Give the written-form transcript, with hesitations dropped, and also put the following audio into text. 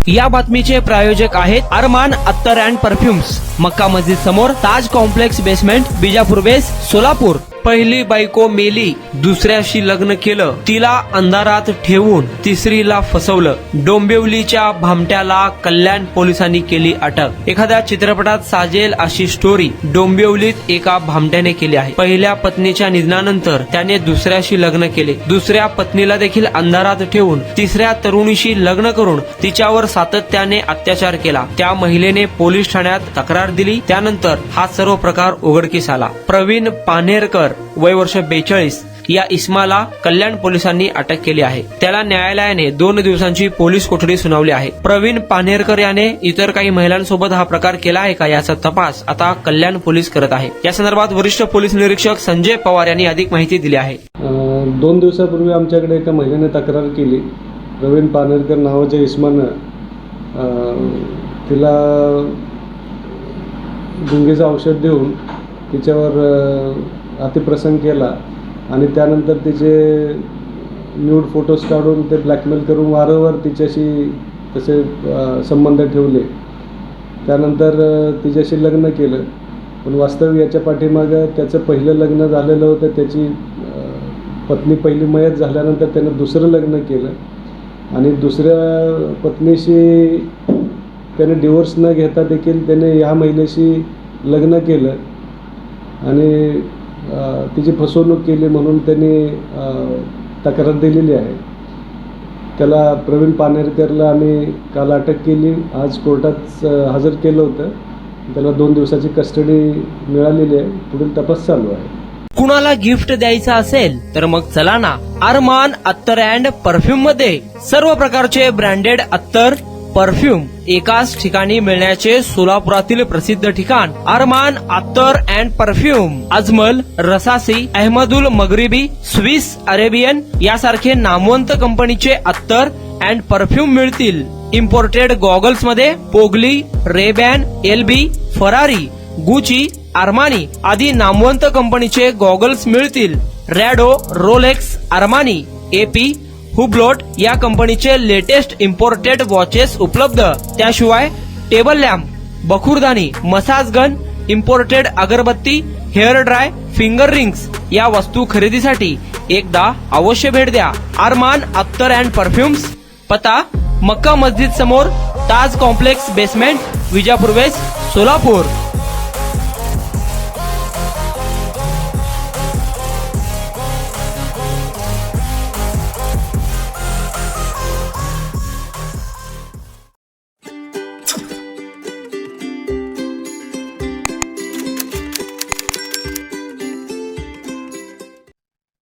या बातमीचे प्रायोजक आहेत अरमान अत्तर अँड परफ्युम्स, मक्का मस्जिद समोर, ताज कॉम्प्लेक्स बेसमेंट, बिजापूर बेस, सोलापूर। पहिली बायको मेली, दुसऱ्याशी लग्न केलं, तिला अंधारात ठेवून तिसरीला फसवलं। डोंबिवलीच्या भामट्याला कल्याण पोलिसांनी केली अटक। एखाद्या चित्रपटात साजेल अशी स्टोरी डोंबिवलीत एका भामट्याने केली आहे। पहिल्या पत्नीच्या निधनानंतर त्याने दुसऱ्याशी लग्न केले, दुसऱ्या पत्नीला देखील अंधारात ठेवून तिसऱ्या तरुणीशी लग्न करून तिच्यावर सातत्याने अत्याचार केला। त्या महिलेने पोलीस ठाण्यात तक्रार दिली, त्यानंतर हा सर्व प्रकार उघडकीस आला। प्रवीण पानेरकर वय वर्ष 42 या इस्माला कल्याण पोलिसांनी अटक केली आहे। त्याला न्यायालयाने 2 दिवसांची पोलीस कोठडी सुनावली आहे। प्रवीण पानेरकर याने इतर काही महिलांसोबत हा प्रकार केला आहे का याचा तपास आता कल्याण पोलीस करत आहे। या संदर्भात वरिष्ठ पोलीस निरीक्षक संजय पवार यांनी अधिक माहिती दिली आहे। 2 दिवसापूर्वी आमच्याकडे एका महिलेने तक्रार केली। प्रवीण पानेरकर नावाच्या इस्मानं तिला गुंगीचं औषध देऊन तिच्यावर अतिप्रसंग केला आणि त्यानंतर तिचे न्यूड फोटोज काढून ते ब्लॅकमेल करून वारंवार तिच्याशी तसे संबंध ठेवले। त्यानंतर तिच्याशी लग्न केलं, पण वास्तव याच्या पाठीमागं त्याचं पहिलं लग्न झालेलं होतं। त्याची पत्नी पहिली मयत झाल्यानंतर त्यानं दुसरं लग्न केलं आणि दुसऱ्या पत्नीशी त्याने डिवोर्स न घेता देखील त्याने ह्या महिलेशी लग्न केलं आणि तिची फसवणूक केली म्हणून त्यांनी तक्रार दिलेली आहे। त्याला प्रवीण पानेरकरला आम्ही काल अटक केली, आज कोर्टात हजर केलं होतं। त्याला 2 दिवसाची कस्टडी मिळालेली आहे, पुढील तपास चालू आहे। कुणाला गिफ्ट द्यायचं असेल तर मग चला ना अरमान अत्तर अँड परफ्यूम मध्ये सर्व प्रकारचे ब्रँडेड अत्तर परफ्यूम एकाच ठिकाणी मिळण्याचे सोलापुरातील प्रसिद्ध ठिकाण अरमान अत्तर and perfume. Ajmal, Rasasi, Ahmed Al Maghribi, Swiss Arabian यासारखे नामवंत कंपनीचे अत्तर अँड परफ्यूम मिळतील। इम्पोर्टेड गॉगल्स मध्ये पोगली, Rayban, LB, Ferrari, Gucci, Armani आदी नामवंत कंपनीचे गॉगल्स मिळतील। Rado, Rolex, Armani, AP, Hublot या कंपनीचे लेटेस्ट इम्पोर्टेड वॉचेस उपलब्ध। त्याशिवाय टेबल लॅम्प, बखुरदानी, मसाज गन, इम्पोर्टेड अगरबत्ती, हेअर ड्राय, फिंगर रिंग्स या वस्तू खरेदीसाठी एकदा अवश्य भेट द्या अरमान अत्तर अँड परफ्यूम्स। पता मक्का मस्जिद समोर, ताज कॉम्प्लेक्स बेसमेंट, विजापूर वेस्ट, सोलापूर।